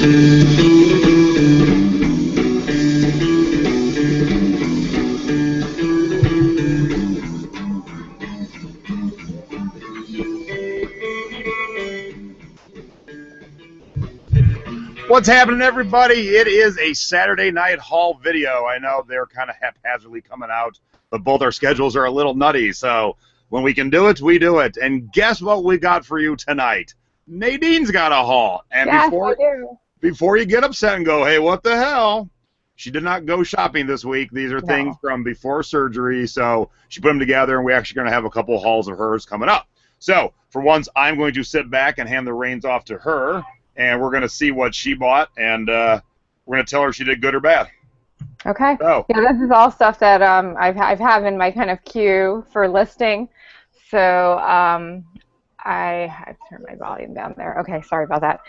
What's happening, everybody? It is a Saturday night haul video. I know they're kind of haphazardly coming out, but both our schedules are a little nutty. So when we can do it, we do it. And guess what we got for you tonight? Nadine's got a haul. And yes, I do. Before you get upset and go, hey, what the hell? She did not go shopping this week. These are things from before surgery. So she put them together, and we're actually going to have a couple hauls of hers coming up. So for once, I'm going to sit back and hand the reins off to her. And we're going to see what she bought, and we're going to tell her if she did good or bad. Okay. So. Yeah, this is all stuff that I've have in my kind of queue for listing. So I've turned my volume down there. Okay, sorry about that.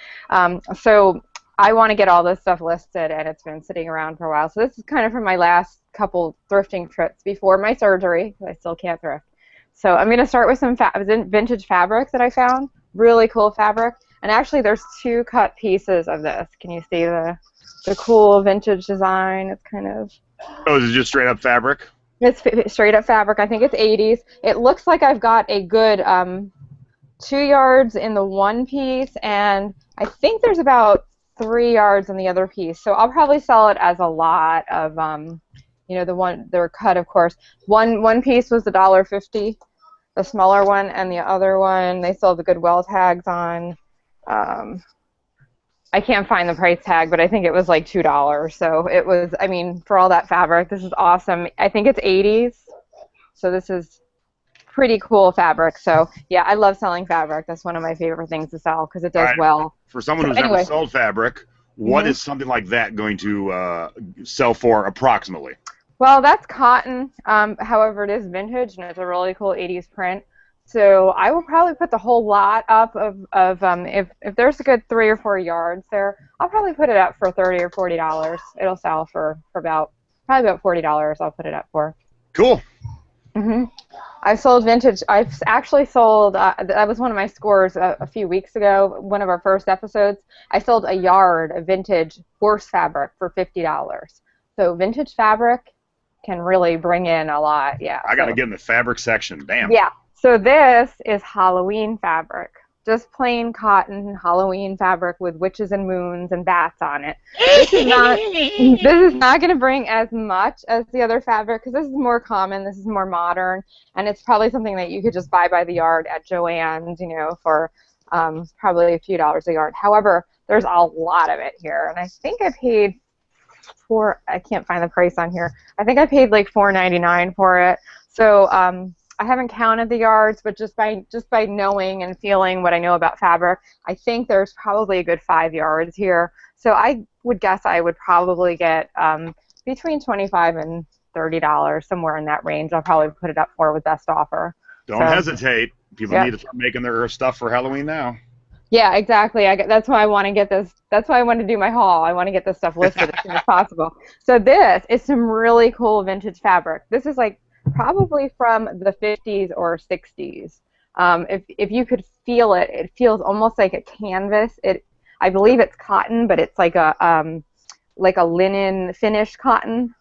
So I want to get all this stuff listed, and it's been sitting around for a while. So this is kind of from my last couple thrifting trips before my surgery. I still can't thrift. So I'm going to start with some vintage fabric that I found. Really cool fabric. And actually, there's two cut pieces of this. Can you see the cool vintage design? It's kind of... Oh, is it just straight up fabric? It's straight up fabric. I think it's 80s. It looks like I've got a good 2 yards in the one piece, and I think there's about 3 yards in the other piece. So I'll probably sell it as a lot of, you know, they're cut, of course. One piece was $1.50, the smaller one, and the other one, they still have the Goodwill tags on. I can't find the price tag, but I think it was like $2. So it was, I mean, for all that fabric, this is awesome. I think it's 80s, so this is pretty cool fabric. So yeah, I love selling fabric. That's one of my favorite things to sell because it does well. For someone who's never sold fabric, what is something like that going to sell for approximately? Well, that's cotton. However, it is vintage, and it's a really cool 80s print. So I will probably put the whole lot up of if there's a good 3 or 4 yards there, I'll probably put it up for $30 or $40. It'll sell for probably about $40. I'll put it up for. Cool. I've sold vintage. I've actually sold. That was one of my scores a few weeks ago. One of our first episodes. I sold a yard of vintage horse fabric for $50. So vintage fabric can really bring in a lot. Yeah. I gotta get in the fabric section. Damn. Yeah. So this is Halloween fabric, just plain cotton Halloween fabric with witches and moons and bats on it. This is not going to bring as much as the other fabric because this is more common, this is more modern, and it's probably something that you could just buy by the yard at Joann's, you know, for probably a few dollars a yard. However, there's a lot of it here, and I think I paid I can't find the price on here. I think I paid like $4.99 for it. So I haven't counted the yards, but just by knowing and feeling what I know about fabric, I think there's probably a good 5 yards here. So I would guess I would probably get between $25 and $30, somewhere in that range. I'll probably put it up for with best offer. Don't hesitate. People need to start making their stuff for Halloween now. Yeah, exactly. That's why I want to get this. That's why I want to do my haul. I want to get this stuff listed as soon as possible. So this is some really cool vintage fabric. This is like probably from the 50s or 60s. If you could feel it, it feels almost like a canvas. I believe it's cotton, but it's like a linen finished cotton.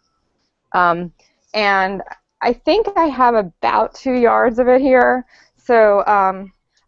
And I think I have about 2 yards of it here. So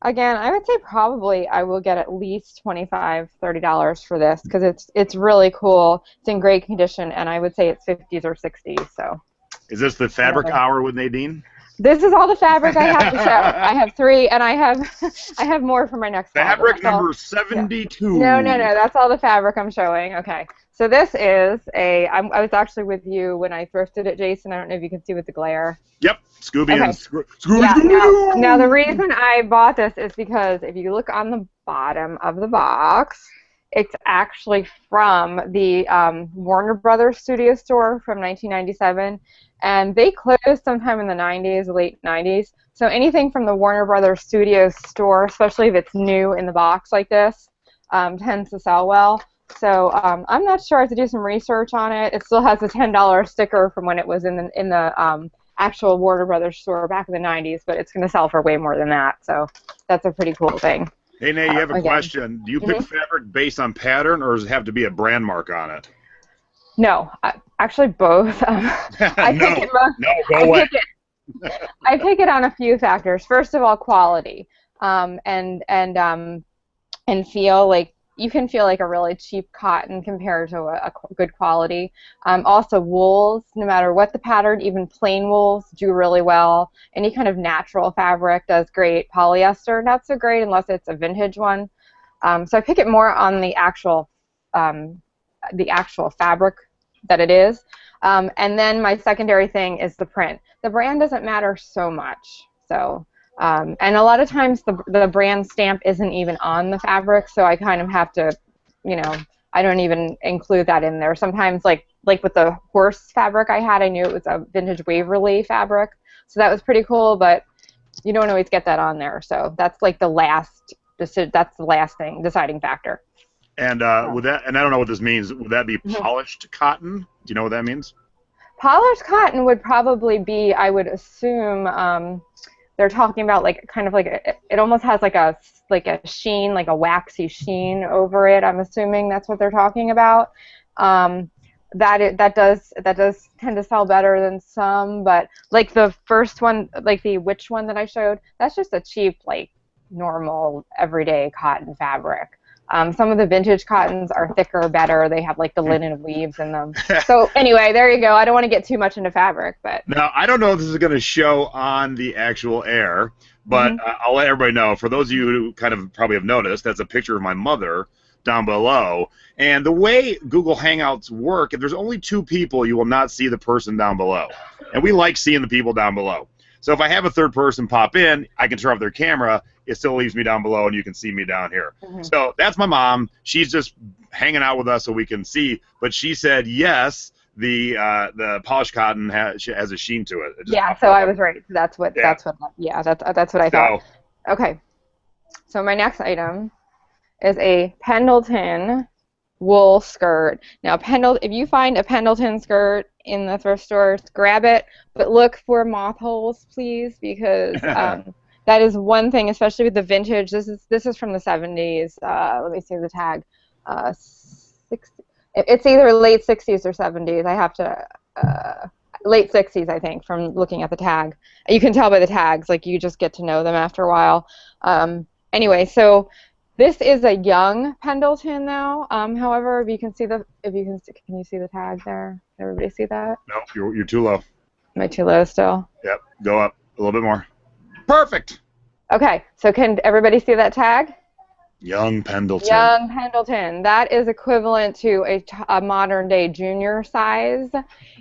again, I would say probably I will get at least $25, $30 for this because it's really cool. It's in great condition, and I would say it's 50s or 60s. So. Is this the fabric hour with Nadine? This is all the fabric I have to show. I have 3, and I have more for my next fabric number 72. No, that's all the fabric I'm showing. Okay, so this is I was actually with you when I thrifted it, Jason. I don't know if you can see with the glare. Yep, Scooby and Scooby. Yeah, now the reason I bought this is because if you look on the bottom of the box, it's actually from the Warner Brothers studio store from 1997. And they closed sometime in the 90s, late 90s. So anything from the Warner Brothers Studios store, especially if it's new in the box like this, tends to sell well. So I'm not sure. I have to do some research on it. It still has a $10 sticker from when it was in the actual Warner Brothers store back in the 90s, but it's going to sell for way more than that. So that's a pretty cool thing. Hey, Nate, you have a Again. question. Do you pick fabric based on pattern, or does it have to be a brand mark on it? No, actually both. I pick No, it. no, go away. I pick it on a few factors. First of all, quality, and feel like you can feel like a really cheap cotton compared to a good quality. Also, wools, no matter what the pattern, even plain wools do really well. Any kind of natural fabric does great. Polyester, not so great unless it's a vintage one. So I pick it more on um, the actual fabric that it is. And then my secondary thing is the print. The brand doesn't matter so much. So, and a lot of times the brand stamp isn't even on the fabric, so I kind of have to, I don't even include that in there. Sometimes, like with the horse fabric I had, I knew it was a vintage Waverly fabric, so that was pretty cool, but you don't always get that on there. So that's like that's the last thing, deciding factor. And would that, and I don't know what this means, would that be polished cotton? Do you know what that means? Polished cotton would probably be, I would assume, they're talking about like kind of like it almost has like a sheen, like a waxy sheen over it. I'm assuming that's what they're talking about. That does tend to sell better than some, but like the first one, like the witch one that I showed, that's just a cheap, like, normal everyday cotton fabric. Some of the vintage cottons are thicker, better. They have like the linen weaves in them. So anyway, there you go. I don't want to get too much into fabric, but Now, I don't know if this is going to show on the actual air, but I'll let everybody know. For those of you who kind of probably have noticed, that's a picture of my mother down below. And the way Google Hangouts work, if there's only two people, you will not see the person down below. And we like seeing the people down below. So if I have a third person pop in, I can turn off their camera. It still leaves me down below, and you can see me down here. So that's my mom. She's just hanging out with us so we can see. But she said yes. The polished cotton has a sheen to it. Yeah, so I was right. That's what I thought. Okay. So my next item is a Pendleton wool skirt. Now, if you find a Pendleton skirt in the thrift store, grab it, but look for moth holes, please, because that is one thing, especially with the vintage. This is from the 70s. Let me see the tag. 60, it's either late 60s or 70s. I have to late 60s, I think, from looking at the tag. You can tell by the tags, like you just get to know them after a while. Anyway, so this is a young Pendleton now. However, if you can see can you see the tag there? Can everybody see that? No, you're too low. Am I too low still? Yep, go up a little bit more. Perfect. Okay, so can everybody see that tag? Young Pendleton. Young Pendleton. That is equivalent to a modern day junior size.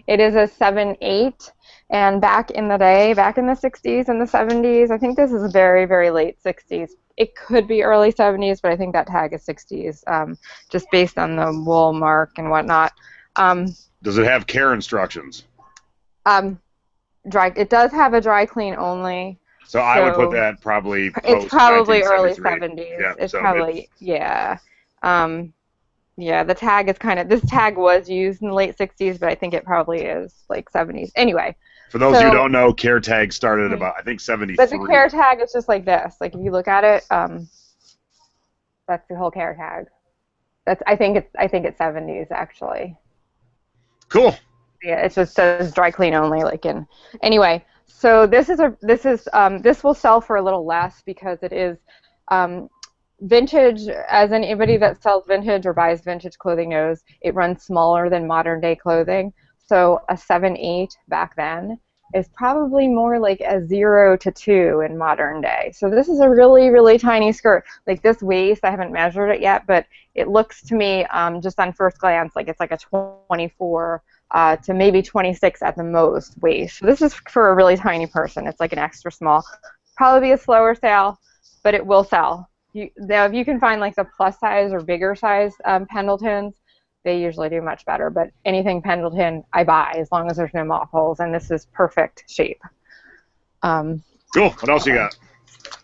It is a 7/8, and back in the day, back in the 60s and the 70s, I think this is very, very late 60s. It could be early 70s, but I think that tag is 60s, just based on the wool mark and whatnot. Does it have care instructions? It does have a dry clean only. So I would put that probably post It's probably early 1973. 70s. Yeah, It's so probably, yeah. Yeah, the tag is this tag was used in the late 60s, but I think it probably is like 70s. Anyway. For those of you who don't know, care tag started about, I think, 73. But the care tag is just like this. Like if you look at it, that's the whole care tag. I think it's 70s actually. Cool. Yeah, it just says dry clean only. Anyway. So this will sell for a little less because it is vintage. As anybody that sells vintage or buys vintage clothing knows, it runs smaller than modern day clothing. So a 7/8 back then is probably more like a 0 to 2 in modern day. So this is a really, really tiny skirt. Like this waist, I haven't measured it yet, but it looks to me, just on first glance, like it's like a 24 to maybe 26 at the most waist. So this is for a really tiny person. It's like an extra small. Probably be a slower sale, but it will sell. Now, if you can find like the plus size or bigger size Pendletons, they usually do much better. But anything Pendleton, I buy as long as there's no moth holes, and this is perfect shape. Cool. What else you got?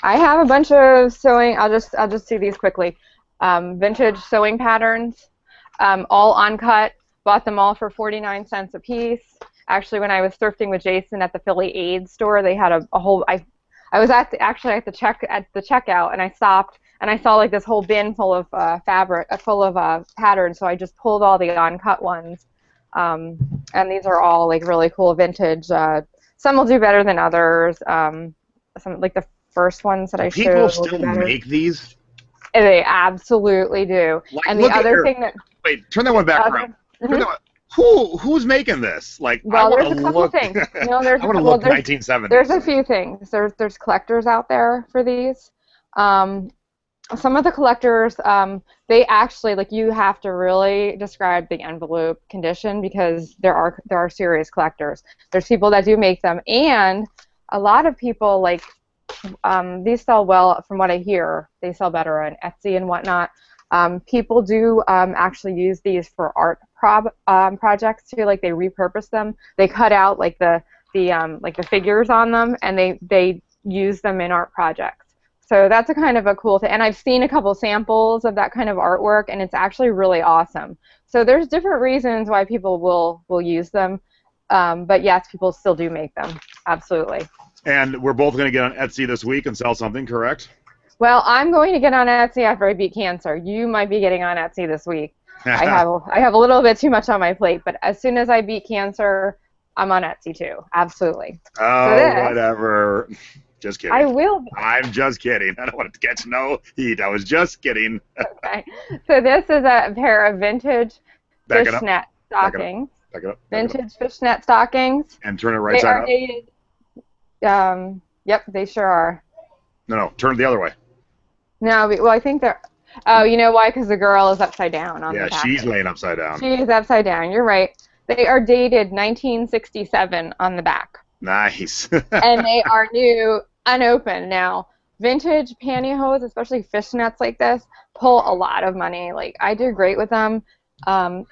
I have a bunch of sewing. I'll just do these quickly. Vintage sewing patterns, all uncut. Bought them all for 49 cents a piece. Actually, when I was thrifting with Jason at the Philly Aid store, they had a whole. I was actually at the checkout, and I stopped. and I saw like this whole bin full of fabric, full of patterns. So I just pulled all the on-cut ones, and these are all like really cool vintage. Some will do better than others. Some like the first ones that I showed People will do still better. make these? They absolutely do. Like, and the other thing that turn that one back around. Turn that one. Who's making this? Like, well, I want there's to a couple look. things. No, there's I want to look 1970s. There's a few things. There's collectors out there for these. Some of the collectors, they actually, like, you have to really describe the envelope condition because there are serious collectors. There's people that do make them, and a lot of people, like, these sell well. From what I hear, they sell better on Etsy and whatnot. People do actually use these for art projects too. Like, they repurpose them. They cut out like the figures on them, and they use them in art projects. So that's a kind of a cool thing. And I've seen a couple samples of that kind of artwork, and it's actually really awesome. So there's different reasons why people will use them. But yes, people still do make them. Absolutely. And we're both going to get on Etsy this week and sell something, correct? Well, I'm going to get on Etsy after I beat cancer. You might be getting on Etsy this week. I have a little bit too much on my plate, but as soon as I beat cancer, I'm on Etsy too. Absolutely. Oh, so whatever. Just kidding. I will. I'm just kidding. I don't want to catch no heat. I was just kidding. Okay. So this is a pair of vintage fishnet stockings. Back it up. Vintage fishnet stockings. And turn it right side up. Dated. Yep, they sure are. No, turn it the other way. No, well, I think they're. Oh, you know why? Because the girl is upside down on the package. Yeah, she's laying upside down. She's upside down. You're right. They are dated 1967 on the back. Nice. And they are new, unopened. Now, vintage pantyhose, especially fishnets like this, pull a lot of money. Like, I do great with them.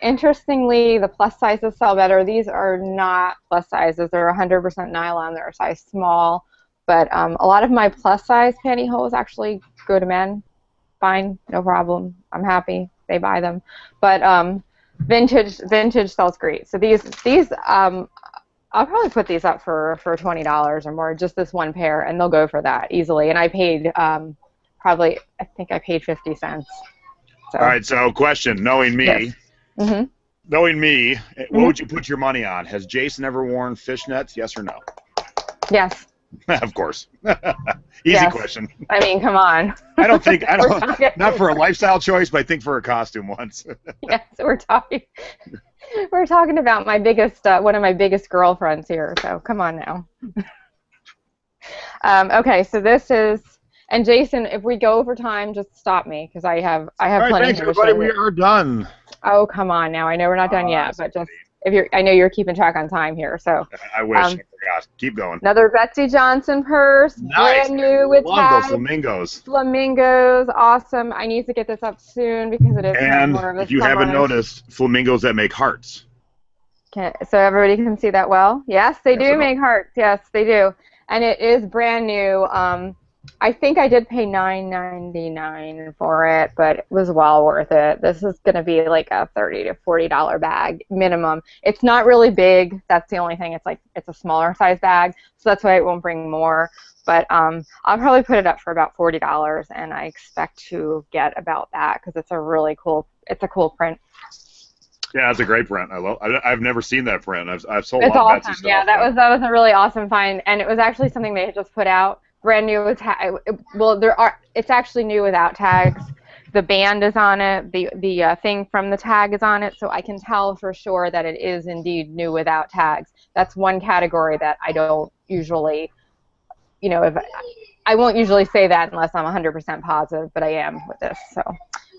Interestingly, the plus sizes sell better. These are not plus sizes. They're 100% nylon. They're a size small. But a lot of my plus size pantyhose actually go to men. Fine, no problem. I'm happy. They buy them. But vintage sells great. So these I'll probably put these up for $20 or more, just this one pair, and they'll go for that easily. And I paid I think I paid 50 cents. So. All right, so question, knowing me, yes. Mm-hmm. Knowing me, what would you put your money on? Has Jason ever worn fishnets, yes or no? Yes. Of course. Easy question. I mean, come on. I don't not for a lifestyle choice, but I think for a costume once. Yes, we're talking about my biggest, one of my biggest girlfriends here, so come on now. Okay, so this is, and Jason, if we go over time, just stop me, because I have All right, plenty thanks, to everybody. show. We are done. Oh, come on now. I know we're not done yet, but just, I know you're keeping track on time here, so. I wish. I forgot. Keep going. Another Betsy Johnson purse, nice. Brand new with love those flamingos. Flamingos, awesome. I need to get this up soon because it is and more of a if you summer. haven't noticed, flamingos that make hearts. Okay, so everybody can see that well? Yes, they do make hearts. Yes, they do. And it is brand new. I think I did pay $9.99 for it, but it was well worth it. This is going to be like a $30 to $40 bag minimum. It's not really big. That's the only thing. It's a smaller size bag, so that's why it won't bring more. But I'll probably put it up for about $40, and I expect to get about that because it's a really cool. It's a cool print. Yeah, it's a great print. I've never seen that print. I've sold a lot of Betsy stuff. Yeah, that was a really awesome find, and it was actually something they had just put out. Brand new with it's actually new without tags. The band is on it. The thing from the tag is on it, so I can tell for sure that it is indeed new without tags. That's one category that I don't usually, I won't usually say that unless I'm 100% positive, but I am with this. So,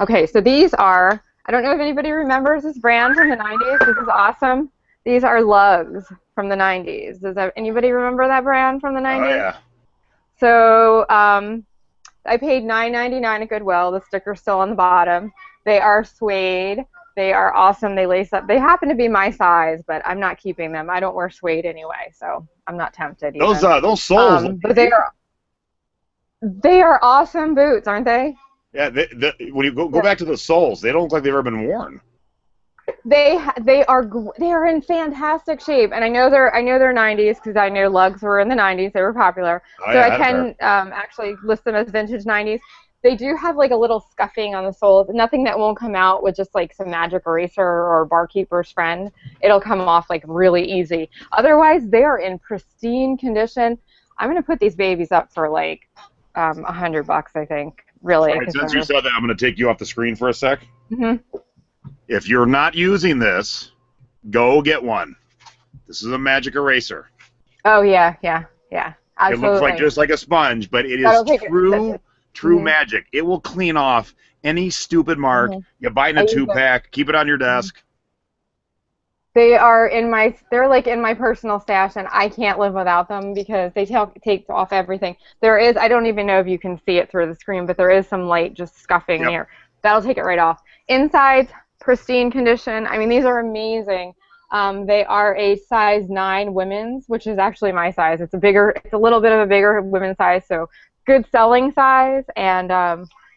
okay, so these are. I don't know if anybody remembers this brand from the 90s. This is awesome. These are lugs from the 90s. Does anybody remember that brand from the 90s? Oh yeah. So I paid $9.99 at Goodwill. The sticker's still on the bottom. They are suede. They are awesome. They lace up. They happen to be my size, but I'm not keeping them. I don't wear suede anyway, so I'm not tempted. Even. Those soles. But they are awesome boots, aren't they? Yeah. When you go back to the soles, they don't look like they've ever been worn. They are in fantastic shape, and I know they're 90s because I know lugs were in the 90s. They were popular, so I can actually list them as vintage 90s. They do have like a little scuffing on the soles. Nothing that won't come out with just like some magic eraser or barkeeper's friend. It'll come off like really easy. Otherwise, they are in pristine condition. I'm gonna put these babies up for like $100, I think. Really. All right, since you said that, I'm gonna take you off the screen for a sec. Mm-hmm. If you're not using this, go get one. This is a magic eraser. Oh yeah. Absolutely. It looks like just like a sponge, but it is true magic. It will clean off any stupid mark. You buy in a 2-pack, keep it on your desk. They are they're like in my personal stash, and I can't live without them because they take off everything. There is, I don't even know if you can see it through the screen, but there is some light just scuffing here. That'll take it right off. Inside, pristine condition. I mean, these are amazing. They are a size 9 women's, which is actually my size. It's a little bit of a bigger women's size, so good selling size. And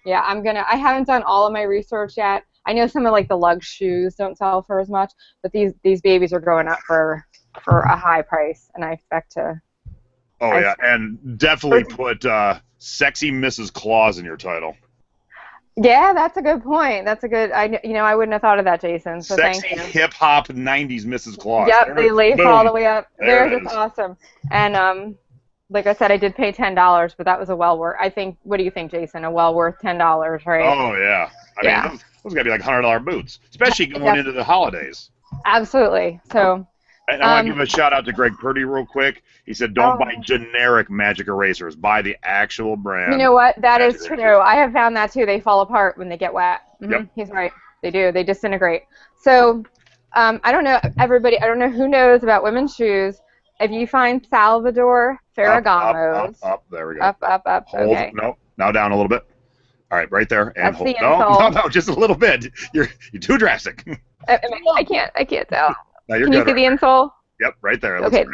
yeah, I haven't done all of my research yet. I know some of like the lug shoes don't sell for as much, but these babies are going up for a high price, and I expect to. Oh yeah, and definitely put "Sexy Mrs. Claus" in your title. Yeah, that's a good point. That's a good. I wouldn't have thought of that, Jason. So Sexy thank you. hip hop '90s Mrs. Claus. Yep, they lace all the way up. They're just awesome. And like I said, I did pay $10, but that was a well worth. I think. What do you think, Jason? A well worth $10, right? Oh yeah. I mean, those gotta be like $100 boots, especially going into the holidays. Absolutely. So. And I want to give a shout out to Greg Purdy real quick. He said, "Don't buy generic magic erasers. Buy the actual brand." You know what? That is true. I have found that too. They fall apart when they get wet. Yep. He's right. They do. They disintegrate. So, I don't know, everybody. I don't know who knows about women's shoes. If you find Salvador Ferragamos, up, there we go. Up. Hold. Okay. No, now down a little bit. All right, right there, and That's hold. the insole. No, just a little bit. You're too drastic. I can't tell. No, you're Can you good see the insole? Yep, right there. It Okay.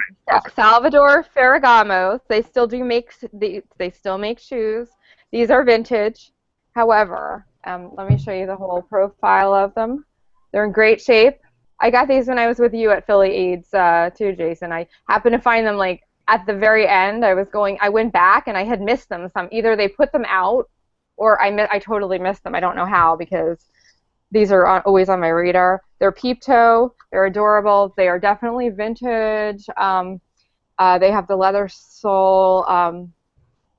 Salvador Ferragamos. They still make shoes. These are vintage. However, let me show you the whole profile of them. They're in great shape. I got these when I was with you at Philly Eads too, Jason. I happened to find them like at the very end. I went back and I had missed them. Either they put them out, or I totally missed them. I don't know how, because these are always on my radar. They're peep toe. They're adorable. They are definitely vintage. They have the leather sole.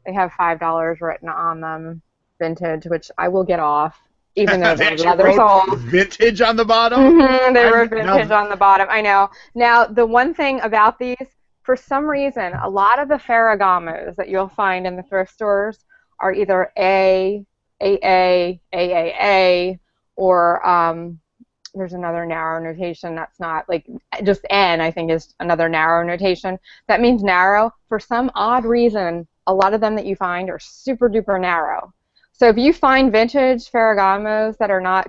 They have $5 written on them, vintage, which I will get off, even though they're leather sole. Vintage on the bottom? They were vintage on the bottom. I know. Now, the one thing about these, for some reason, a lot of the Ferragamos that you'll find in the thrift stores are either A, AAA, or there's another narrow notation that's not, like, just N, I think, is another narrow notation. That means narrow. For some odd reason, a lot of them that you find are super duper narrow. So if you find vintage Ferragamos that are not,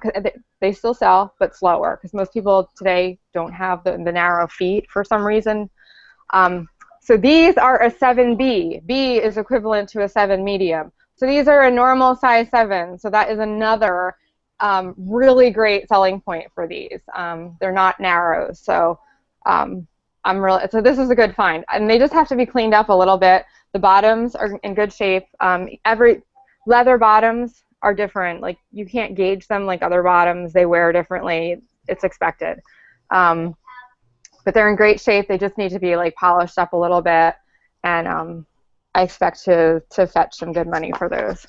they still sell, but slower, because most people today don't have the narrow feet for some reason. So these are a 7B. B is equivalent to a 7 medium. So these are a normal size 7. So that is another really great selling point for these. They're not narrow, so so this is a good find. And they just have to be cleaned up a little bit. The bottoms are in good shape. Every leather bottoms are different. Like, you can't gauge them like other bottoms. They wear differently. It's expected. But they're in great shape. They just need to be like polished up a little bit, and I expect to fetch some good money for those.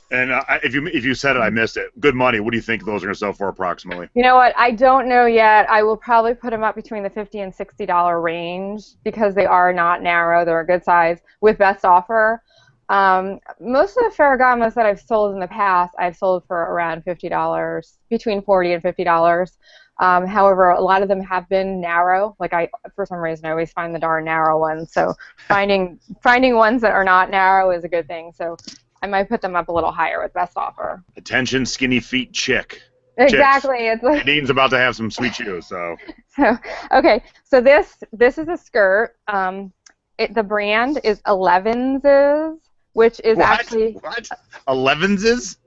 And if you said it, I missed it. Good money. What do you think those are going to sell for approximately? You know what? I don't know yet. I will probably put them up between the $50 and $60 range, because they are not narrow. They're a good size with best offer. Most of the Ferragamos that I've sold in the past, I've sold for around $50, between $40 and $50. However, a lot of them have been narrow. Like, for some reason, I always find the darn narrow ones. So finding ones that are not narrow is a good thing. So I might put them up a little higher with best offer. Attention, skinny feet chick. Exactly. It's like, Nadine's about to have some sweet shoes, so. Okay. So this is a skirt. The brand is Elevenses, which is actually what? Elevenses?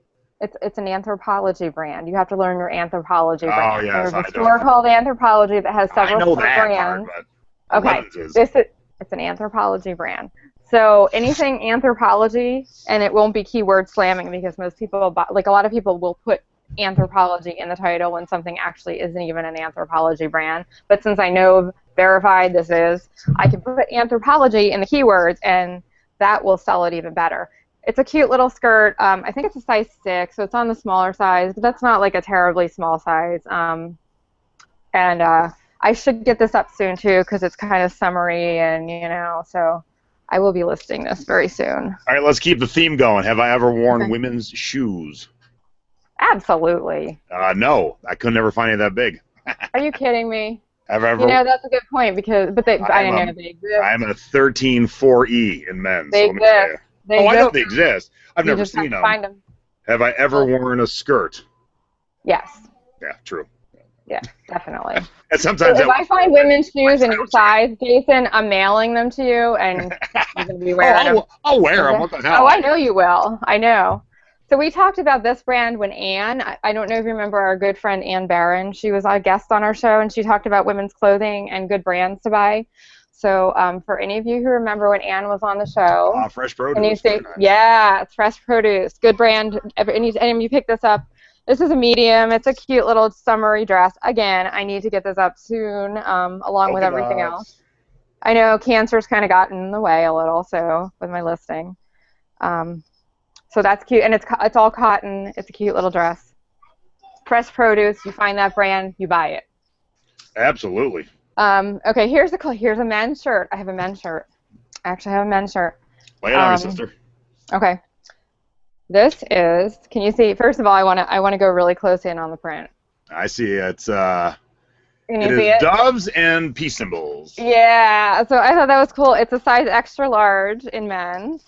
It's an anthropology brand. You have to learn your anthropology brand. Oh yes, There's a store called Anthropology that has several brands. Part, but okay, Elevenses. it's an anthropology brand. So anything Anthropologie, and it won't be keyword slamming because most people, like a lot of people will put Anthropologie in the title when something actually isn't even an Anthropologie brand. But since I know verified this is, I can put Anthropologie in the keywords and that will sell it even better. It's a cute little skirt. I think it's a size 6, so it's on the smaller size, but that's not like a terribly small size. And I should get this up soon too because it's kind of summery and, you know, so I will be listing this very soon. All right, let's keep the theme going. Have I ever worn women's shoes? Absolutely. No, I could never find any that big. Are you kidding me? Have I ever? You know, that's a good point because, but I didn't know they exist. I'm a 13-4E in men's. They so exist. I know they exist. I've never seen them. Find them. Have I ever worn a skirt? Yes. Yeah, true. Yeah, definitely. And sometimes so if I find women's shoes in your size, Jason, I'm mailing them to you, and you're going to be wearing them. I'll wear them. What the hell? Oh, I know you will. I know. So we talked about this brand when Anne, I don't know if you remember our good friend Anne Barron, she was a guest on our show, and she talked about women's clothing and good brands to buy. So for any of you who remember when Anne was on the show. Fresh Produce. And you say, yeah, it's Fresh Produce, good brand, and you pick this up. This is a medium. It's a cute little summery dress. Again, I need to get this up soon, along with everything else. I know cancer's kind of gotten in the way a little, so with my listing. So that's cute, and it's all cotton. It's a cute little dress. Fresh Produce. You find that brand, you buy it. Absolutely. Okay, here's a men's shirt. I have a men's shirt. I actually have a men's shirt. Lay it on me, sister. Okay. This is. Can you see? First of all, I want to go really close in on the print. I see. It's Can you it see is it? doves and peace symbols. Yeah. So I thought that was cool. It's a size extra large in men's.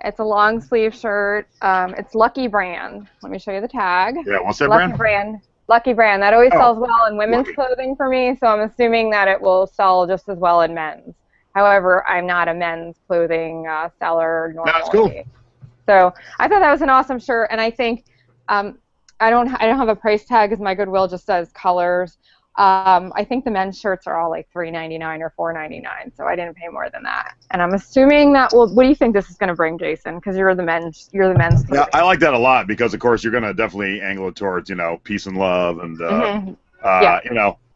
It's a long sleeve shirt. It's Lucky Brand. Let me show you the tag. Yeah. What's that Lucky Brand? Lucky Brand. That always sells well in women's clothing for me, so I'm assuming that it will sell just as well in men's. However, I'm not a men's clothing seller normally. That's cool. So I thought that was an awesome shirt, and I think I don't have a price tag because my Goodwill just says colors. I think the men's shirts are all like $3.99 or $4.99, so I didn't pay more than that. And I'm assuming that will. What do you think this is going to bring, Jason? Because you're the men's. Yeah, I like that a lot because of course you're going to definitely angle it towards peace and love and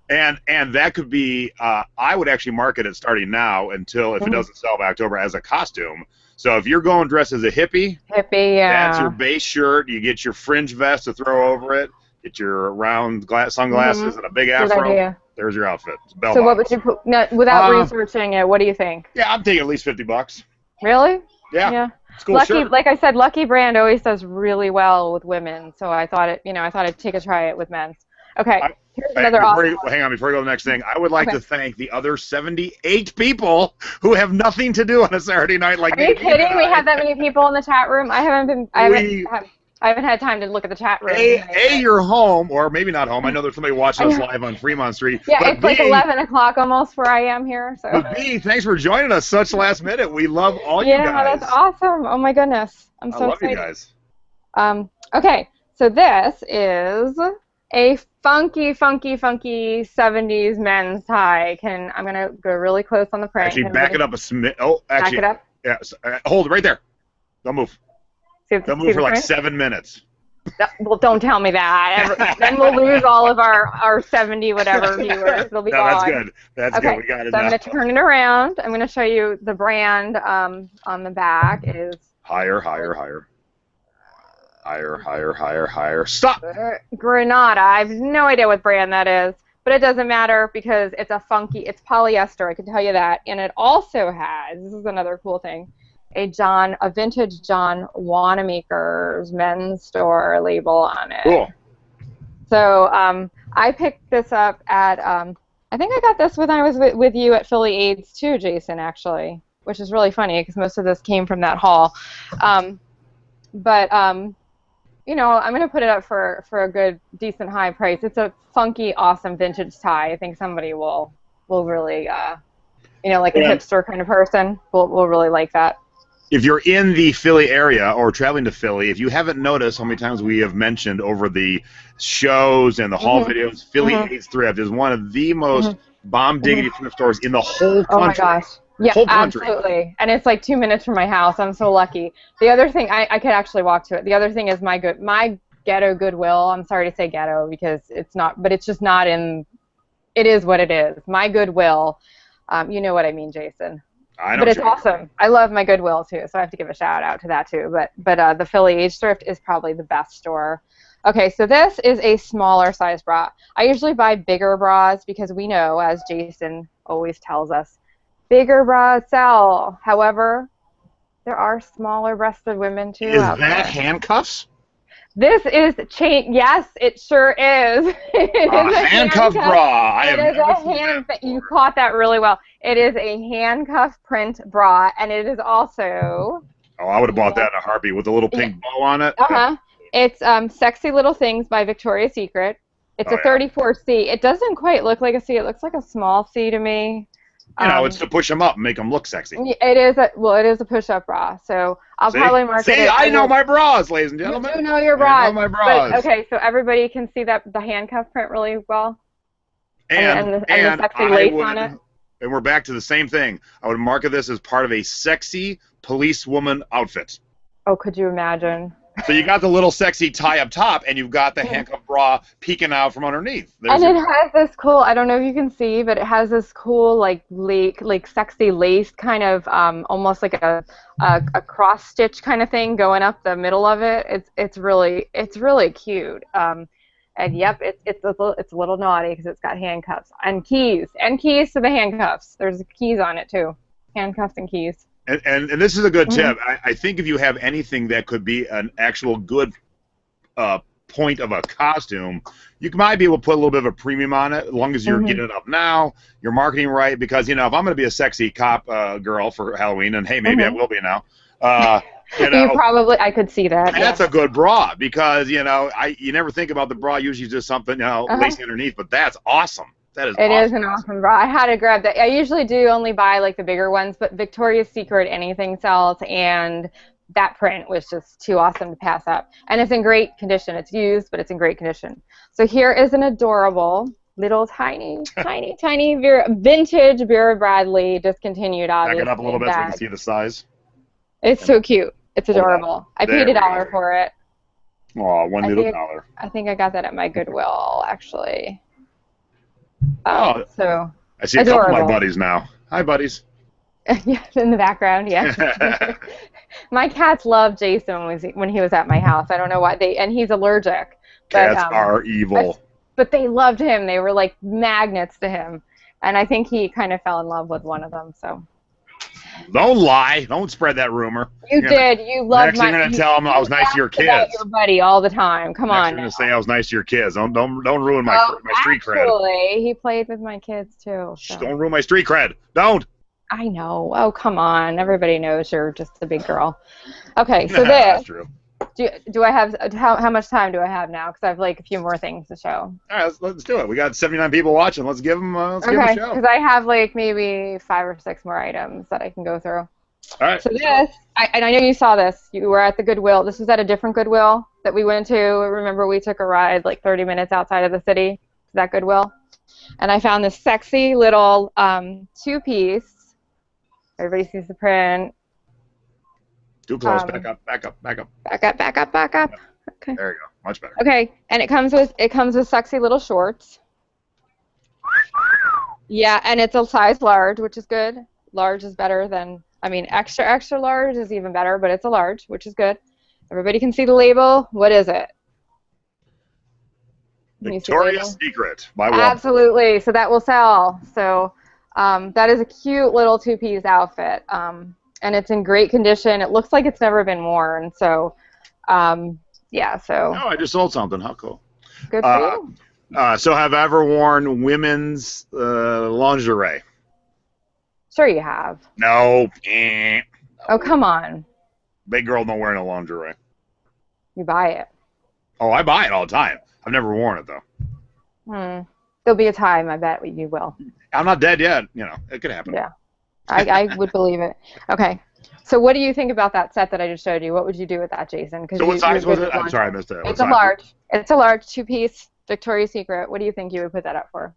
and that could be. I would actually market it starting now until if it doesn't sell by October as a costume. So if you're going dressed as a hippie, yeah, that's your base shirt. You get your fringe vest to throw over it. Get your round sunglasses and a big afro. There's your outfit. So what would you put? No, without researching it, what do you think? Yeah, I'm taking at least $50. Really? Yeah. It's cool Lucky, shirt. like I said, Lucky Brand always does really well with women. So I thought I'd take a try it with men's. Okay. Here's another awesome one. Hang on, before we go to the next thing, I would like to thank the other 78 people who have nothing to do on a Saturday night like me. Are you kidding? We have that many people in the chat room. I haven't had time to look at the chat room. You're home, or maybe not home. I know there's somebody watching us live on Fremont Street. Yeah, it's like 11 o'clock almost where I am here. So. But B, thanks for joining us such last minute. We love all you guys. Yeah, that's awesome. Oh my goodness. I'm so excited. I love you guys. Okay, so this is a funky 70s men's tie. I'm going to go really close on the print. Actually, back it up a smidge. Oh, actually. Back it up? Yeah, hold it right there. Don't move. Don't move for like 7 minutes. Well, don't tell me that. Then we'll lose all of our 70 whatever viewers. They'll be gone. That's good. That's good. We got it. So I'm going to turn it around. I'm going to show you the brand on the back is higher. Stop. Granada. I have no idea what brand that is, but it doesn't matter because it's it's polyester. I can tell you that, and it also has. This is another cool thing. A vintage John Wanamaker's men's store label on it. Cool. So I picked this up at, I think I got this when I was with you at Philly AIDS too, Jason, actually, which is really funny because most of this came from that haul. But I'm going to put it up for a good, decent high price. It's a funky, awesome vintage tie. I think somebody will really, like a hipster kind of person will really like that. If you're in the Philly area or traveling to Philly, if you haven't noticed how many times we have mentioned over the shows and the haul videos, Philly AIDS Thrift is one of the most bomb diggity thrift stores in the whole country. Oh my gosh. Yeah, Whole country. absolutely. And it's like 2 minutes from my house. I'm so lucky. The other thing, I could actually walk to it. The other thing is my ghetto Goodwill. I'm sorry to say ghetto because it's not, but it's just not in, it is what it is. My Goodwill, you know what I mean, Jason. I know. But it's awesome. I love my Goodwill too, so I have to give a shout out to that too. But the Philly Age Thrift is probably the best store. Okay, so this is a smaller size bra. I usually buy bigger bras because we know, as Jason always tells us, bigger bras sell. However, there are smaller breasted women too. Is that handcuffs? This is chain. Yes, it sure is. It is a handcuff bra. You caught that really well. It is a handcuff print bra, and it is also. Oh, I would have bought that in a heartbeat with a little pink bow on it. It's Sexy Little Things by Victoria's Secret. It's a 34C. It doesn't quite look like a C. It looks like a small C to me. You know, it's to push them up and make them look sexy. It is a push-up bra. So I'll probably market it. See, I know my bras, ladies and gentlemen. You do know your bras. I know my bras. But, okay, so everybody can see the handcuff print really well. And the sexy lace on it. And we're back to the same thing. I would market this as part of a sexy policewoman outfit. Oh, could you imagine? So you got the little sexy tie up top, and you've got the handcuff bra peeking out from underneath. And it has this cool, I don't know if you can see, but it has this cool, like sexy lace kind of, almost like a cross stitch kind of thing going up the middle of it. It's really cute. And yep, it's a little naughty because it's got handcuffs and keys to the handcuffs. There's keys on it too, handcuffs and keys. And this is a good tip. I think if you have anything that could be an actual good point of a costume, you might be able to put a little bit of a premium on it as long as you're getting it up now, you're marketing right. Because, you know, if I'm going to be a sexy cop girl for Halloween, and hey, maybe I will be now. You know, I could see that. That's a good bra because, you know, you never think about the bra, usually just something, you know, lacing underneath, but that's awesome. It is an awesome bra. I had to grab that. I usually do only buy like the bigger ones, but Victoria's Secret anything sells, and that print was just too awesome to pass up. And it's in great condition. It's used, but it's in great condition. So here is an adorable little tiny vintage Vera Bradley discontinued, obviously. Back it up a little bit so you can see the size. It's so cute. It's adorable. I paid $1 for it. Oh, $1 little. I think I got that at my Goodwill, actually. So I see a couple of my buddies now. Hi, buddies. Yeah, in the background, yeah. My cats love Jason when he was at my house. I don't know why and he's allergic. Cats are evil. But they loved him. They were like magnets to him, and I think he kind of fell in love with one of them. So. Don't lie. Don't spread that rumor. You did. You loved my. Next, you're gonna tell them I was nice to your kids. About your buddy all the time. Come on. You're gonna say I was nice to your kids. Don't ruin my street cred. Actually, he played with my kids too. So. Don't ruin my street cred. Don't. I know. Oh, come on. Everybody knows you're just a big girl. Okay, so That's true. Do I have how much time do I have now? Because I have like a few more things to show. All right, let's do it. We got 79 people watching. Let's give them a show. Because I have like maybe 5 or 6 more items that I can go through. All right. So this, and I know you saw this. You were at the Goodwill. This was at a different Goodwill that we went to. Remember, we took a ride like 30 minutes outside of the city to that Goodwill, and I found this sexy little 2-piece. Everybody sees the print. Too close. Back up. Back up. Okay. There you go. Much better. Okay, and it comes with sexy little shorts. Yeah, and it's a size large, which is good. Large is better than, extra large is even better, but it's a large, which is good. Everybody can see the label. What is it? Victoria's Secret by Walmart. Absolutely. So that will sell. So that is a cute little 2-piece outfit. And it's in great condition. It looks like it's never been worn. So, yeah. So. No, I just sold something. How cool. Good for you. So have I ever worn women's lingerie? Sure you have. No. Oh, come on. Big girl don't wear no lingerie. You buy it. Oh, I buy it all the time. I've never worn it, though. There'll be a time, I bet you will. I'm not dead yet. You know, it could happen. Yeah. I would believe it. Okay. So what do you think about that set that I just showed you? What would you do with that, Jason? So what size was it? I'm sorry, I missed it. It's a large. It's a large 2-piece Victoria's Secret. What do you think you would put that up for?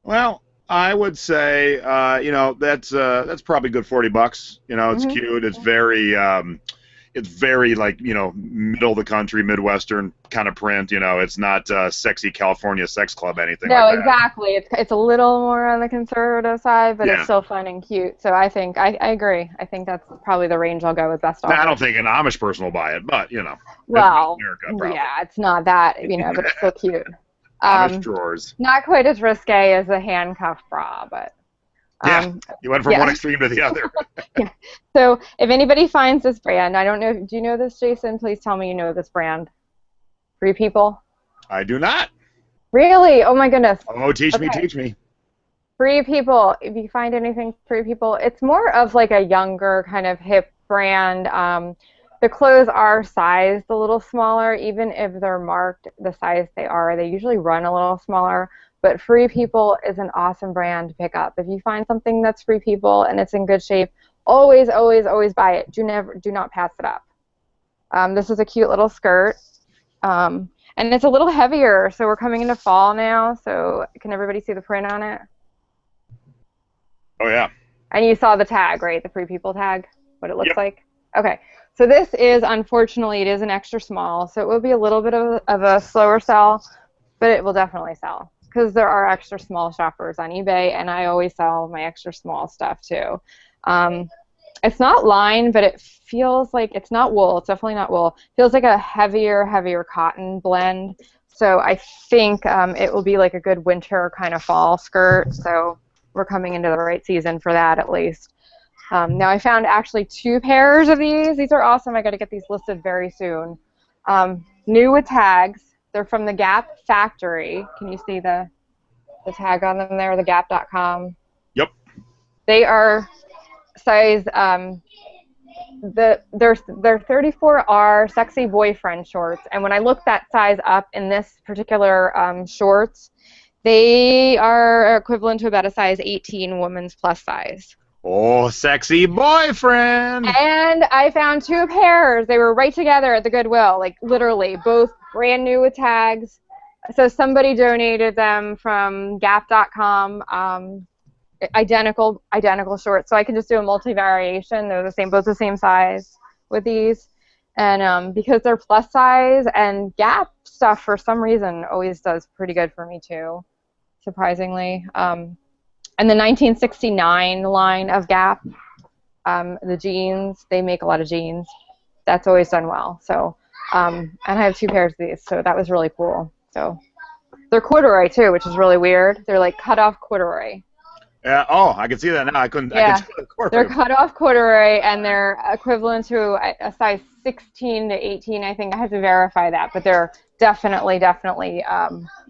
Well, I would say, that's probably good $40. It's Hmm. cute. It's very like, middle of the country, Midwestern kind of print. It's not sexy California sex club, anything like No, that. exactly. It's a little more on the conservative side, but it's Yeah. still fun and cute. So I think I agree. I think that's probably the range I'll go with best Now, I don't offer. think an Amish person will buy it, but, it's Well, America, probably. yeah, it's not that, but it's still cute. Amish Um, drawers. Not quite as risque as a handcuff bra, but Yeah, um, you went from one yeah. extreme to the other. Yeah. So if anybody finds this brand, I don't know, do you know this, Jason? Please tell me you know this brand. Free People? I do not. Really? Oh my goodness. Oh, teach me, Okay. teach me. Free People. If you find anything Free People, it's more of like a younger kind of hip brand. The clothes are sized a little smaller, even if they're marked the size they are. They usually run a little smaller. But Free People is an awesome brand to pick up. If you find something that's Free People and it's in good shape, always, always, always buy it. Do not pass it up. This is a cute little skirt. And it's a little heavier, so we're coming into fall now. So can everybody see the print on it? Oh, yeah. And you saw the tag, right? The Free People tag, what it looks Yep. like? Okay. So this is, unfortunately, it is an extra small, so it will be a little bit of a slower sell, but it will definitely sell because there are extra small shoppers on eBay, and I always sell my extra small stuff too. It's not lined, but it feels like it's not wool. It's definitely not wool. It feels like a heavier cotton blend. So I think it will be like a good winter kind of fall skirt. So we're coming into the right season for that at least. Now I found actually 2 pairs of these. These are awesome. I got to get these listed very soon. New with tags. They're from the Gap factory. Can you see the tag on them there, the Gap.com? Yep. They are size they're 34R sexy boyfriend shorts, and when I looked that size up in this particular shorts, they are equivalent to about a size 18 woman's plus size. Oh, sexy boyfriend. And I found 2 pairs. They were right together at the Goodwill, like literally both brand new with tags. So somebody donated them from Gap.com. Identical shorts, so I can just do a multi-variation. They're both the same size with these, and because they're plus size, and Gap stuff for some reason always does pretty good for me too, surprisingly. And the 1969 line of Gap, the jeans, they make a lot of jeans. That's always done well. So, and I have 2 pairs of these, so that was really cool. So they're corduroy too, which is really weird. They're like cut off corduroy. Yeah. Oh, I can see that now. I couldn't. Yeah, I can see the corduroy. they're cut off corduroy, and they're equivalent to a size 16 to 18. I think I have to verify that, but they're definitely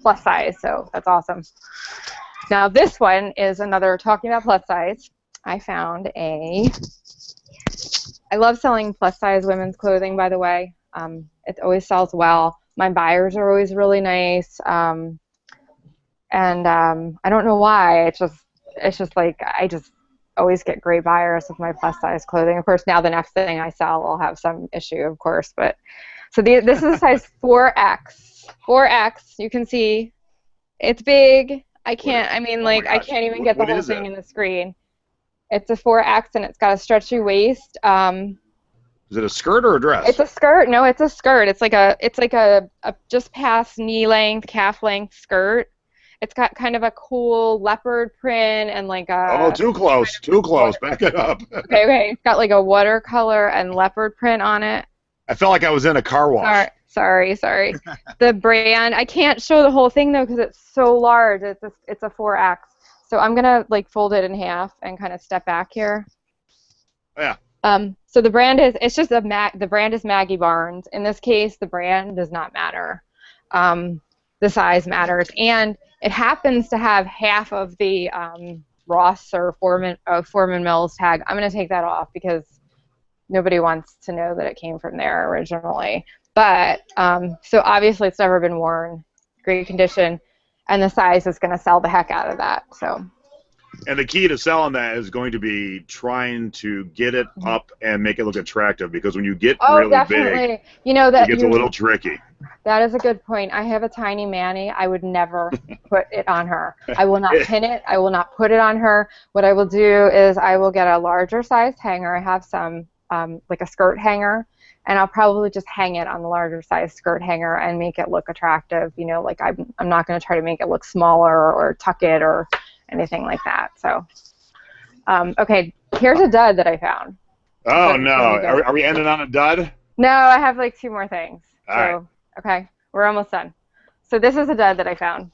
plus size. So that's awesome. Now this one is another, talking about plus size. I found I love selling plus size women's clothing, by the way. It always sells well. My buyers are always really nice, and I don't know why. It's just like I just always get great buyers with my plus size clothing. Of course, now the next thing I sell will have some issue, of course. But so this is a size 4X. 4X. You can see it's big. I can't. I mean, like I can't even get the whole thing in the screen. It's a 4X, and it's got a stretchy waist. Is it a skirt or a dress? It's a skirt. No, it's a skirt. It's like a just past knee length, calf length skirt. It's got kind of a cool leopard print and like a... Oh, too close. Too close. Back it up. Okay. It's got like a watercolor and leopard print on it. I felt like I was in a car wash. Sorry. The brand, I can't show the whole thing though because it's so large. It's a 4X. So I'm gonna like fold it in half and kind of step back here. Yeah. So the brand is, it's just the brand is Maggie Barnes. In this case, the brand does not matter. The size matters, and it happens to have half of the Ross or Foreman Mills tag. I'm going to take that off because nobody wants to know that it came from there originally. But so obviously it's never been worn, great condition, and the size is going to sell the heck out of that. So. And the key to selling that is going to be trying to get it up and make it look attractive, because when you get really big, you know that it gets a little tricky. That is a good point. I have a tiny Manny. I would never put it on her. I will not pin it. I will not put it on her. What I will do is I will get a larger sized hanger. I have some, like a skirt hanger, and I'll probably just hang it on the larger sized skirt hanger and make it look attractive. You know, like I'm not going to try to make it look smaller or tuck it or anything like that. So, okay, here's a dud that I found. Oh, no. Are we ending on a dud? No, I have like 2 more things. All right. Okay, we're almost done. So this is a dud that I found.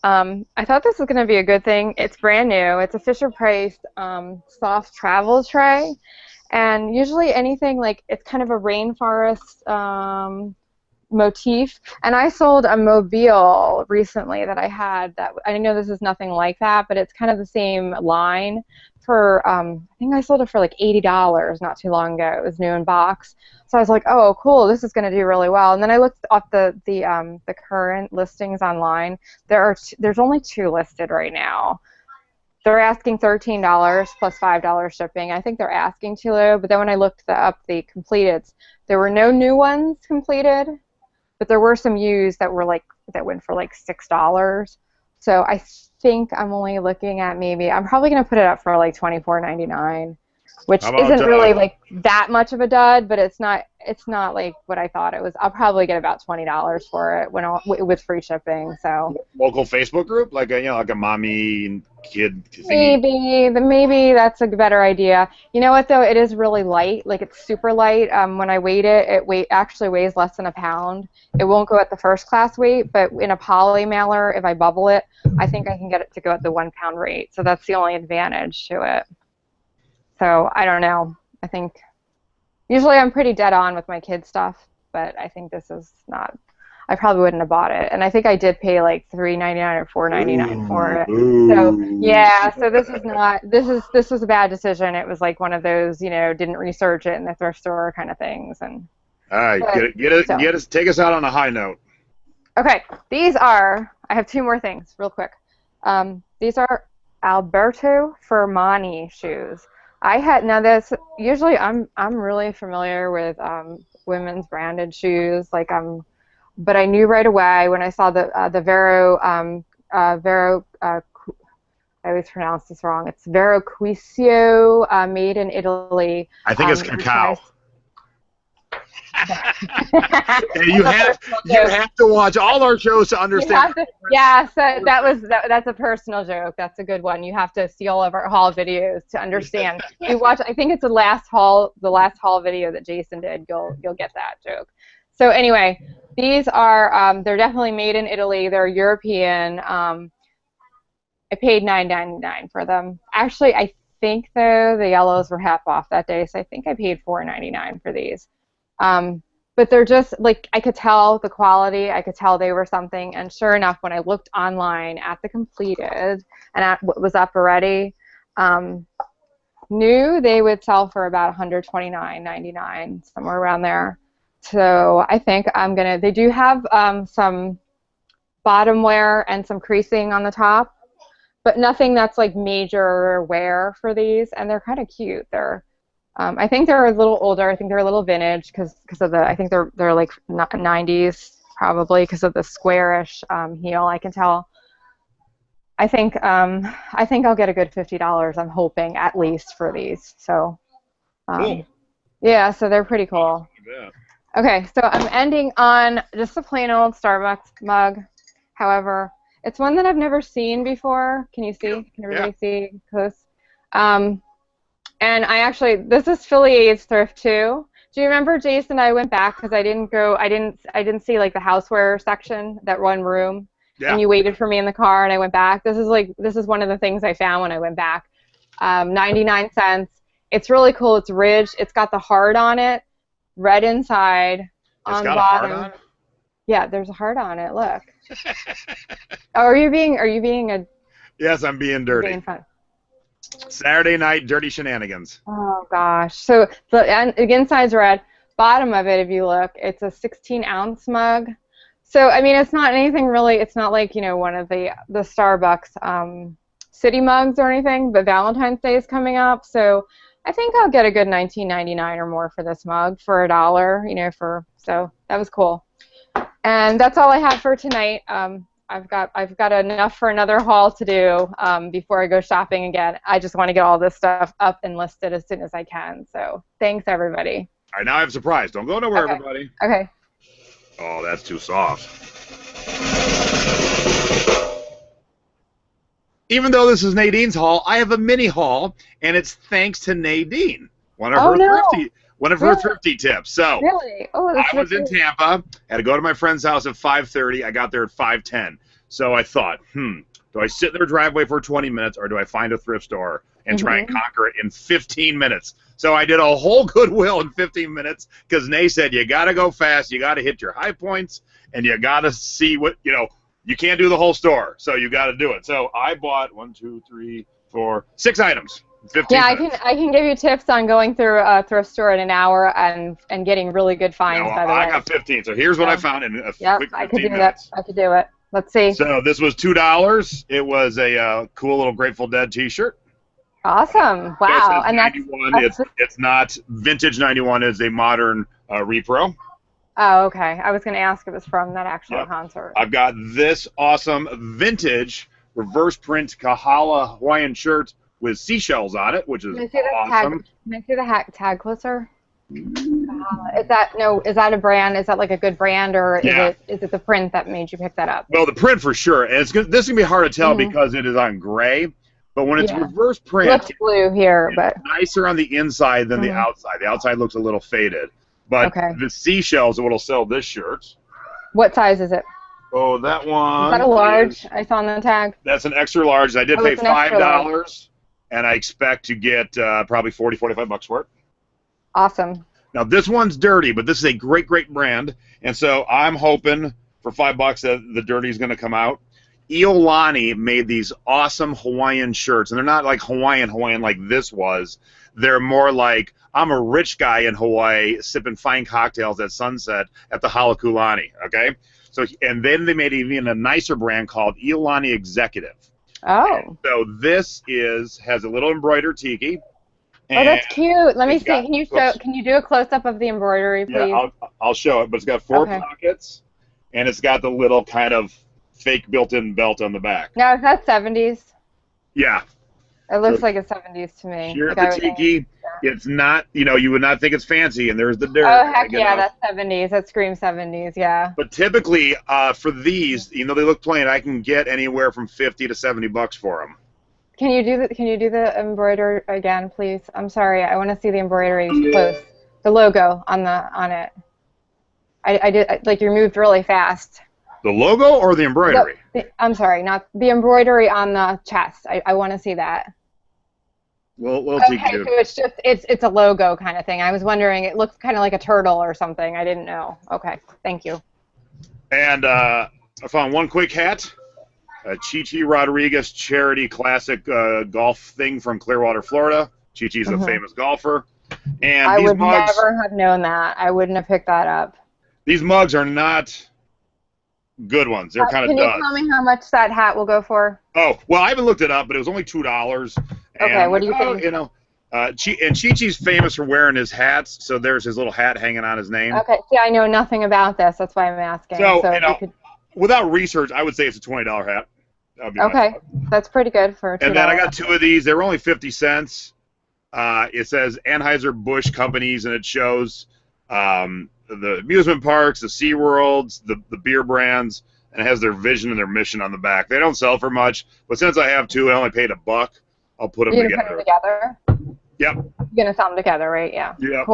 I thought this was going to be a good thing. It's brand new. It's a Fisher-Price soft travel tray. And usually anything like, it's kind of a rainforest motif. And I sold a mobile recently that I had that, I know this is nothing like that, but it's kind of the same line for, I think I sold it for like $80 not too long ago. It was new in box. So I was like, oh, cool, this is going to do really well. And then I looked up the current listings online. There's only 2 listed right now. They're asking $13 plus $5 shipping. I think they're asking too low, but then when I looked up the completeds, there were no new ones completed, but there were some used that went for like $6. So I think I'm only looking at I'm probably going to put it up for like $24.99, which isn't really like that much of a dud, but it's not like what I thought it was. I'll probably get about $20 for it with free shipping. So local Facebook group, like a mommy and kid thingy. Maybe that's a better idea. You know what though? It is really light. Like it's super light. When I weighed it, actually weighs less than a pound. It won't go at the first class weight, but in a poly mailer, if I bubble it, I think I can get it to go at the 1 pound rate. So that's the only advantage to it. So I don't know. I think usually I'm pretty dead on with my kid stuff, but I think this is not. I probably wouldn't have bought it, and I think I did pay like $3.99 or $4.99 for it. So yeah, so this is not. This was a bad decision. It was like one of those, didn't research it in the thrift store kind of things. And all right, take us out on a high note. Okay, I have 2 more things, real quick. These are Alberto Fermani shoes. Usually I'm really familiar with women's branded shoes, but I knew right away when I saw the Vero I always pronounce this wrong. It's Vero Quisio, made in Italy. I think it's cacao. you have to watch all our shows to understand. So that's a personal joke. That's a good one. You have to see all of our haul videos to understand. You watch. I think it's the last haul video that Jason did. You'll get that joke. So anyway, these are they're definitely made in Italy. They're European. I paid $9.99 for them. Actually, I think though the yellows were half off that day, so I think I paid $4.99 for these. But they're just like, I could tell the quality, I could tell they were something, and sure enough, when I looked online at the completed and at what was up already, new they would sell for about $129.99, somewhere around there. So I think they do have some bottom wear and some creasing on the top, but nothing that's like major wear for these, and they're kind of cute. I think they're a little older. I think they're a little vintage because of I think they're like 90s probably because of the squarish heel. I can tell. I think I'll get a good $50. I'm hoping at least for these. So cool. Yeah, so they're pretty cool. Yeah. Okay, so I'm ending on just a plain old Starbucks mug. However, it's one that I've never seen before. Can you see? Can everybody see close? And this is Philly Thrift too. Do you remember, Jason? I went back because I didn't see like the houseware section, that one room. Yeah. And you waited for me in the car, and I went back. This is one of the things I found when I went back. 99 cents. It's really cool. It's ridged. It's got the heart on it, red inside. On the bottom. A heart on it? Yeah, there's a heart on it. Look. Are you being a? Yes, I'm being dirty. Being fun. Saturday night dirty shenanigans. Oh gosh. So the inside's red. Bottom of it, if you look, it's a 16-ounce mug. So I mean, it's not anything really. It's not like one of the Starbucks city mugs or anything. But Valentine's Day is coming up, so I think I'll get a good $19.99 or more for this mug for $1. So that was cool. And that's all I have for tonight. I've got enough for another haul to do before I go shopping again. I just want to get all this stuff up and listed as soon as I can. So thanks, everybody. All right, now I have a surprise. Don't go nowhere, Okay. everybody. Okay. Oh, that's too soft. Even though this is Nadine's haul, I have a mini haul, and it's thanks to Nadene, one of her thrifty tips. So really? I was in Tampa, had to go to my friend's house at 5:30. I got there at 5:10. So I thought, do I sit in their driveway for 20 minutes, or do I find a thrift store and try and conquer it in 15 minutes? So I did a whole Goodwill in 15 minutes because Nay said, you got to go fast, you got to hit your high points, and you got to see what, you can't do the whole store, so you got to do it. So I bought 6 items. 15 minutes. I can give you tips on going through a thrift store in an hour and getting really good finds. By the way, I got 15. So here's what I found in a quick 15 minutes. I could do it. Let's see. So this was $2. It was a cool little Grateful Dead T-shirt. Awesome! Wow, and that's 91. It's not vintage 91. It's a modern repro. Oh, okay. I was going to ask if it's from that actual concert. I've got this awesome vintage reverse print Kahala Hawaiian shirt with seashells on it, which is awesome. Can I see the tag closer? Is that a brand? Is that like a good brand, or is it the print that made you pick that up? Well, the print for sure. And this is gonna be hard to tell because it is on gray. But when it's reverse print, it looks blue here, but nicer on the inside than the outside. The outside looks a little faded. But the seashells are what'll sell this shirt. What size is it? Oh, that one. Is that a large? I saw on the tag. That's an extra large. I did pay $5, and I expect to get probably $40-45 for it. Awesome. Now this one's dirty, but this is a great brand, and so I'm hoping for $5 that the dirty is going to come out. Iolani made these awesome Hawaiian shirts, and they're not like Hawaiian like this was. They're more like, I'm a rich guy in Hawaii sipping fine cocktails at sunset at the Halakulani, okay? So, and then they made even a nicer brand called Iolani Executive. Oh. And so this has a little embroidered tiki. Oh, that's cute. Let me see. Can you do a close-up of the embroidery, please? Yeah, I'll show it, but it's got 4 pockets, and it's got the little kind of fake built-in belt on the back. Now, is that 70s? Yeah. It looks like it's 70s to me. Here at the tiki, it's not, you would not think it's fancy, and there's the dirt. Oh, heck yeah, that's 70s. That screams 70s, yeah. But typically, for these, they look plain, I can get anywhere from $50 to $70 for them. Can you do the embroidery again, please? I'm sorry, I want to see the embroidery close. The logo on it. I did, like, you moved really fast. The logo or the embroidery? I'm sorry, not the embroidery on the chest. I want to see that. We'll okay, so it's a logo kind of thing. I was wondering, it looks kind of like a turtle or something. I didn't know. Okay, thank you. And I found one quick hat. A Chi-Chi Rodriguez charity classic golf thing from Clearwater, Florida. Chi-Chi's a famous golfer. And I would mugs, never have known that. I wouldn't have picked that up. These mugs are not good ones. They're kind of duds. Can you tell me how much that hat will go for? Oh, well, I haven't looked it up, but it was only $2. Okay, what do you think? Chi-Chi's famous for wearing his hats, so there's his little hat hanging on his name. Okay, see, I know nothing about this. That's why I'm asking. So without research, I would say it's a $20 hat. Okay, that's pretty good for $2. And then I got 2 of these. They were only 50 cents. It says Anheuser-Busch Companies, and it shows the amusement parks, the SeaWorlds, the beer brands, and it has their vision and their mission on the back. They don't sell for much, but since I have 2, I only paid $1. I'll put them together. You're going to put them together? Yep. You're going to sell them together, right? Yeah. Yep.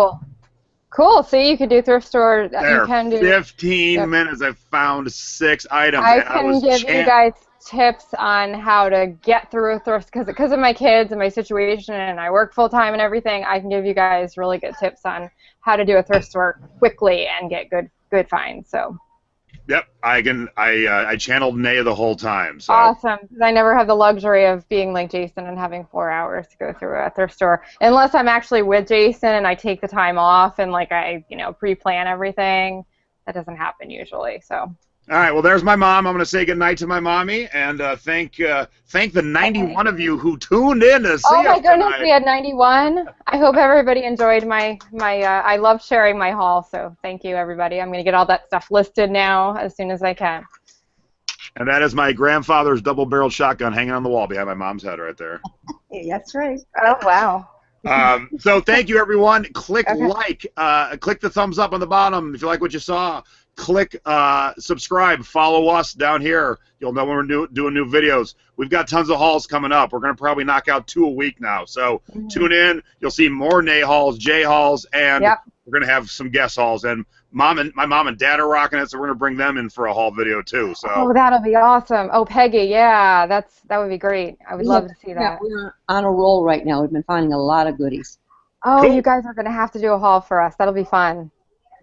Cool. See, you could do thrift store. There, you can do 15 minutes. I found 6 items. I can give you guys tips on how to get through a thrift because of my kids and my situation, and I work full time and everything. I can give you guys really good tips on how to do a thrift store quickly and get good finds. So. Yep, I can. I channeled Nay the whole time. So. Awesome. I never have the luxury of being like Jason and having 4 hours to go through a thrift store, unless I'm actually with Jason and I take the time off and like I pre-plan everything. That doesn't happen usually. So. All right, well, there's my mom. I'm going to say goodnight to my mommy, and thank the 91 of you who tuned in to see us Oh my goodness, tonight. we had 91. I hope everybody enjoyed my I love sharing my haul, so thank you, everybody. I'm going to get all that stuff listed now as soon as I can. And that is my grandfather's double-barreled shotgun hanging on the wall behind my mom's head right there. That's right. Oh, wow. So thank you, everyone. Click like, click the thumbs up on the bottom if you like what you saw. Click subscribe, follow us down here. You'll know when we're doing new videos. We've got tons of hauls coming up. We're going to probably knock out 2 a week now. So tune in. You'll see more Nay hauls, J hauls, and we're going to have some guest hauls. And my mom and dad are rocking it, so we're going to bring them in for a haul video too. So. Oh, that'll be awesome. Oh, Peggy, yeah, that would be great. I would love to see that. Yeah, we're on a roll right now. We've been finding a lot of goodies. Oh, cool. You guys are going to have to do a haul for us. That'll be fun.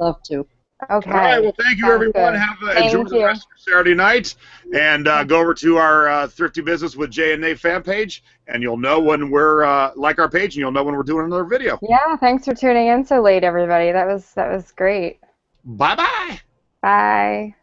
Love to. Okay. All right. Well, thank you, everyone. Enjoy the rest of your Saturday night, and go over to our Thrifty Business with Jay and Nate fan page, and you'll know when we're like our page, and you'll know when we're doing another video. Yeah. Thanks for tuning in so late, everybody. That was great. Bye-bye. Bye.